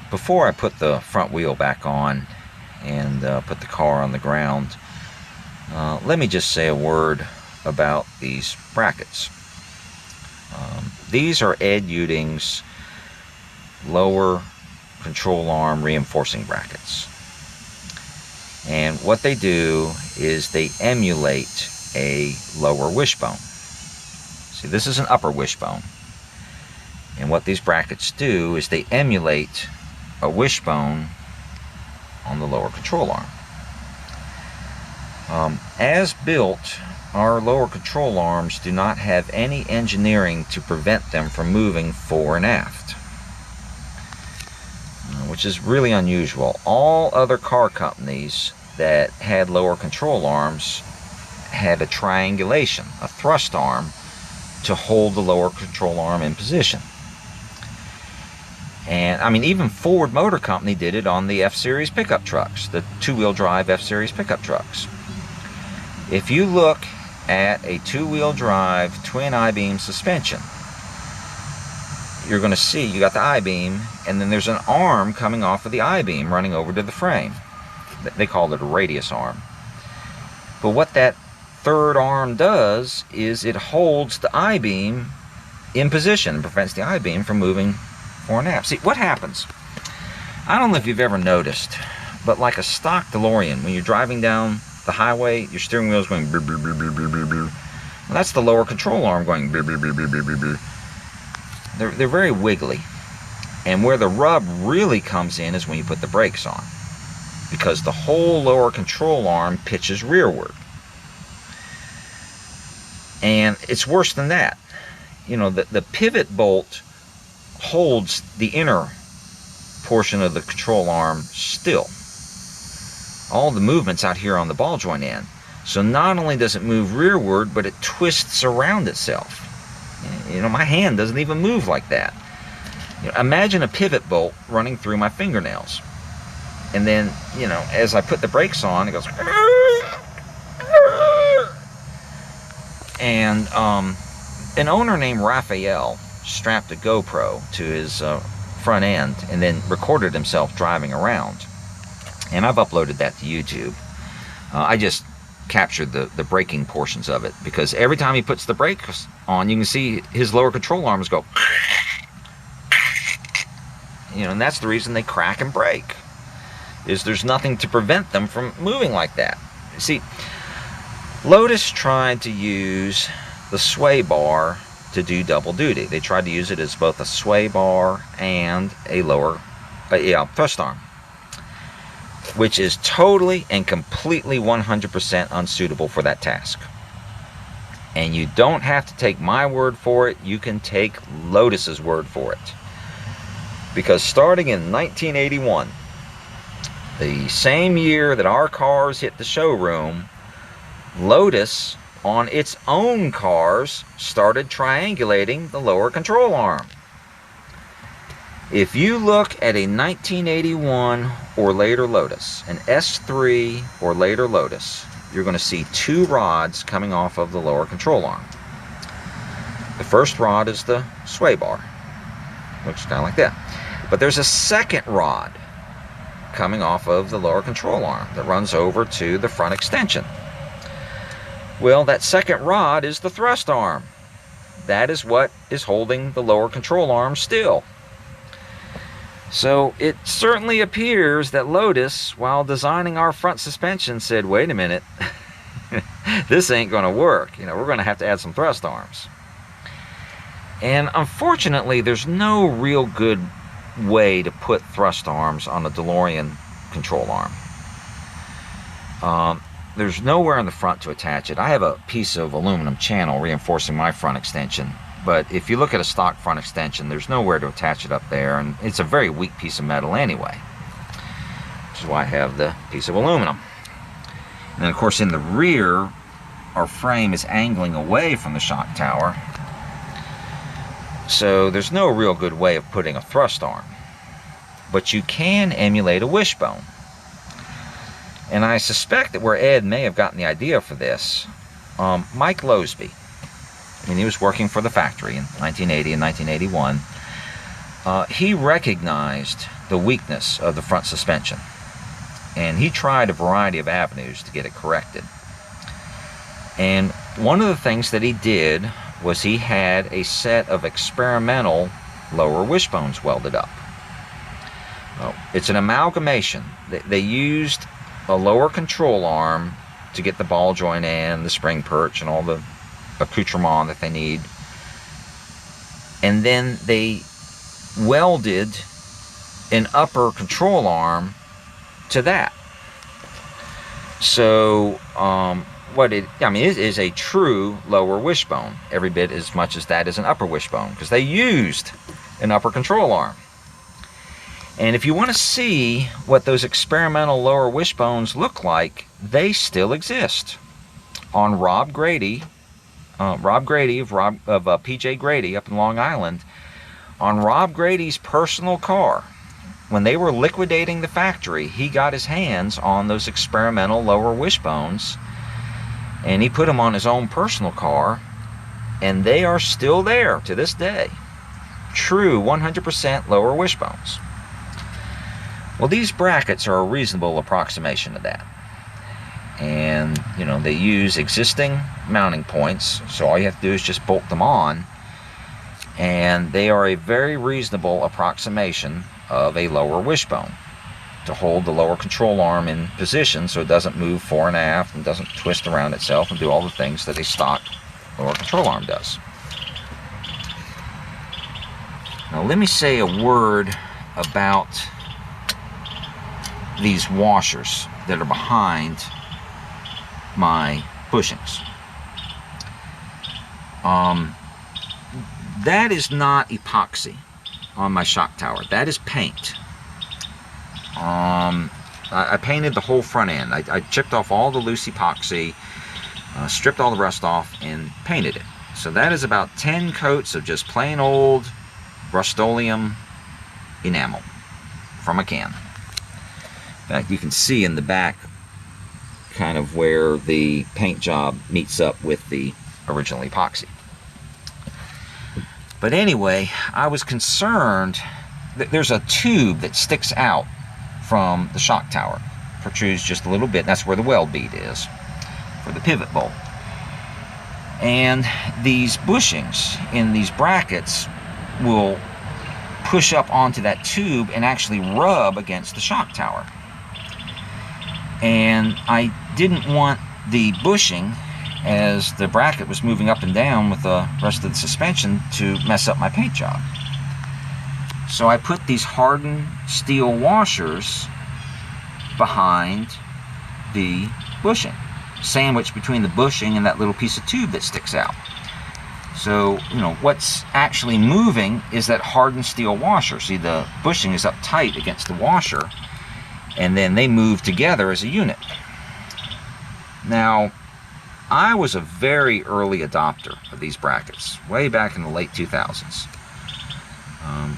Before I put the front wheel back on and put the car on the ground, let me just say a word about these brackets. These are Ed Uding's lower control arm reinforcing brackets. And what they do is they emulate a lower wishbone. See, this is an upper wishbone. And what these brackets do is they emulate a wishbone on the lower control arm. As built, our lower control arms do not have any engineering to prevent them from moving fore and aft, which is really unusual. All other car companies that had lower control arms had a triangulation, a thrust arm, to hold the lower control arm in position. And I mean, even Ford Motor Company did it on the F-Series pickup trucks, the two-wheel drive F-Series pickup trucks. If you look at a two-wheel drive twin I-beam suspension, you're going to see you got the I-beam, and then there's an arm coming off of the I-beam running over to the frame. They call it a radius arm. But what that third arm does is it holds the I-beam in position and prevents the I-beam from moving fore and aft. See, what happens? I don't know if you've ever noticed, but like a stock DeLorean, when you're driving down the highway, your steering wheel is going brr, brr, brr, brr, brr, brr, brr. Well, that's the lower control arm going brr, brr, brr, brr, brr, brr, brr. They're very wiggly. And where the rub really comes in is when you put the brakes on, because the whole lower control arm pitches rearward. And it's worse than that. You know, the pivot bolt holds the inner portion of the control arm still. All the movement's out here on the ball joint end. So not only does it move rearward, but it twists around itself. You know, my hand doesn't even move like that. You know, imagine a pivot bolt running through my fingernails. And then, you know, as I put the brakes on, it goes... And an owner named Raphael strapped a GoPro to his front end and then recorded himself driving around. And I've uploaded that to YouTube. I just captured the braking portions of it, because every time he puts the brakes on, you can see his lower control arms go... You know, and that's the reason they crack and break, is there's nothing to prevent them from moving like that. See, Lotus tried to use the sway bar to do double duty. They tried to use it as both a sway bar and a lower thrust arm, which is totally and completely 100% unsuitable for that task. And you don't have to take my word for it, you can take Lotus's word for it. Because starting in 1981, the same year that our cars hit the showroom, Lotus, on its own cars, started triangulating the lower control arm. If you look at a 1981 or later Lotus, an S3 or later Lotus, you're going to see two rods coming off of the lower control arm. The first rod is the sway bar, looks kind of like that. But there's a second rod coming off of the lower control arm that runs over to the front extension. Well, that second rod is the thrust arm. That is what is holding the lower control arm still. So it certainly appears that Lotus, while designing our front suspension, said, wait a minute, this ain't going to work. You know, we're going to have to add some thrust arms. And unfortunately, there's no real good way to put thrust arms on a DeLorean control arm. There's nowhere in the front to attach it. I have a piece of aluminum channel reinforcing my front extension, but if you look at a stock front extension, there's nowhere to attach it up there, and it's a very weak piece of metal anyway, which is why I have the piece of aluminum. And then of course in the rear, our frame is angling away from the shock tower, so there's no real good way of putting a thrust arm. But you can emulate a wishbone. And I suspect that where Ed may have gotten the idea for this, Mike Losby, when he was working for the factory in 1980 and 1981, he recognized the weakness of the front suspension, and he tried a variety of avenues to get it corrected. And one of the things that he did was he had a set of experimental lower wishbones welded up. It's an amalgamation. They used a lower control arm to get the ball joint in, the spring perch, and all the accoutrement that they need. And then they welded an upper control arm to that. So it is a true lower wishbone, every bit as much as that is an upper wishbone, because they used an upper control arm. And if you want to see what those experimental lower wishbones look like, they still exist. On Rob Grady of PJ Grady up in Long Island, on Rob Grady's personal car, when they were liquidating the factory, he got his hands on those experimental lower wishbones, and he put them on his own personal car, and they are still there to this day. True 100% lower wishbones. Well, these brackets are a reasonable approximation of that. And, they use existing mounting points, so all you have to do is just bolt them on, and they are a very reasonable approximation of a lower wishbone to hold the lower control arm in position so it doesn't move fore and aft and doesn't twist around itself and do all the things that a stock lower control arm does. Now let me say a word about these washers that are behind my bushings. That is not epoxy on my shock tower. That is paint. I painted the whole front end. I chipped off all the loose epoxy, stripped all the rust off, and painted it. So that is about 10 coats of just plain old Rust-Oleum enamel from a can. In fact, you can see in the back kind of where the paint job meets up with the original epoxy. But anyway, I was concerned that there's a tube that sticks out from the shock tower, protrudes just a little bit, and that's where the weld bead is for the pivot bolt. And these bushings in these brackets will push up onto that tube and actually rub against the shock tower. And I didn't want the bushing, as the bracket was moving up and down with the rest of the suspension, to mess up my paint job. So I put these hardened steel washers behind the bushing, sandwiched between the bushing and that little piece of tube that sticks out. So, what's actually moving is that hardened steel washer. See, the bushing is up tight against the washer, and then they move together as a unit. Now, I was a very early adopter of these brackets, way back in the late 2000s.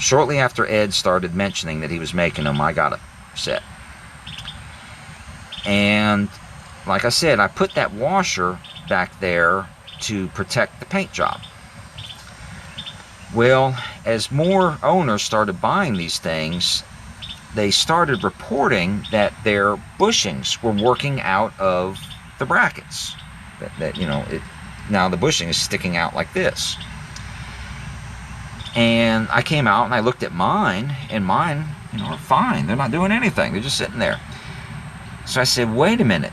Shortly after Ed started mentioning that he was making them, I got a set. And like I said, I put that washer back there to protect the paint job. Well, as more owners started buying these things, they started reporting that their bushings were working out of the brackets. Now the bushing is sticking out like this. And I came out and I looked at mine, and mine, are fine. They're not doing anything. They're just sitting there. So I said, wait a minute.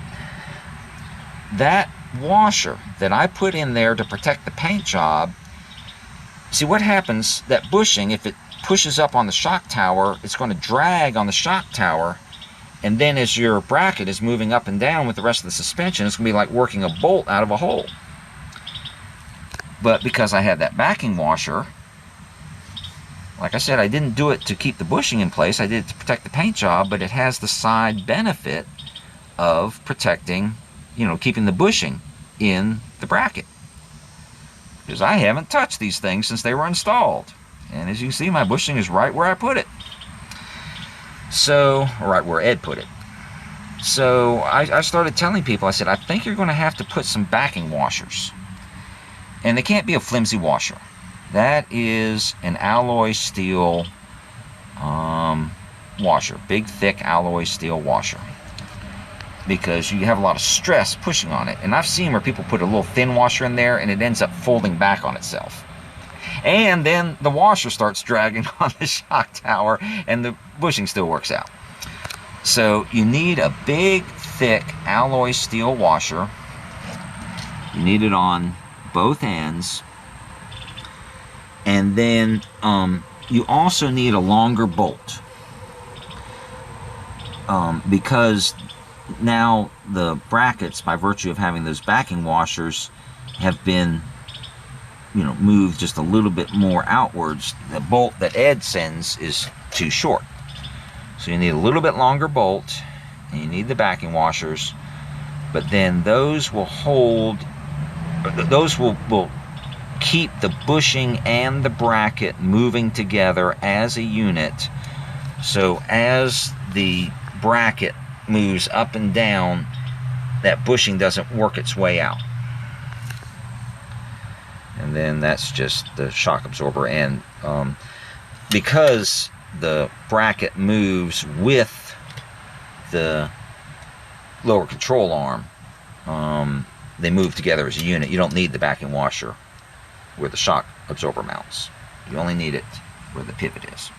That washer that I put in there to protect the paint job, see what happens, that bushing, if it pushes up on the shock tower, it's going to drag on the shock tower, and then as your bracket is moving up and down with the rest of the suspension, it's going to be like working a bolt out of a hole. But because I had that backing washer, like I said, I didn't do it to keep the bushing in place. I did it to protect the paint job, but it has the side benefit of protecting, keeping the bushing in the bracket. Because I haven't touched these things since they were installed. And as you can see, my bushing is right where I put it. So, or right where Ed put it. So I started telling people, I said, I think you're going to have to put some backing washers. And they can't be a flimsy washer. That is an alloy steel washer, big thick alloy steel washer, because you have a lot of stress pushing on it. And I've seen where people put a little thin washer in there and it ends up folding back on itself. And then the washer starts dragging on the shock tower and the bushing still works out. So you need a big, thick alloy steel washer. You need it on both ends. And then you also need a longer bolt. Because now the brackets, by virtue of having those backing washers, have been, moved just a little bit more outwards. The bolt that Ed sends is too short. So you need a little bit longer bolt, and you need the backing washers, but then those will hold, those will keep the bushing and the bracket moving together as a unit. So as the bracket moves up and down, that bushing doesn't work its way out. And then that's just the shock absorber. And because the bracket moves with the lower control arm, they move together as a unit. You don't need the backing washer where the shock absorber mounts. You only need it where the pivot is.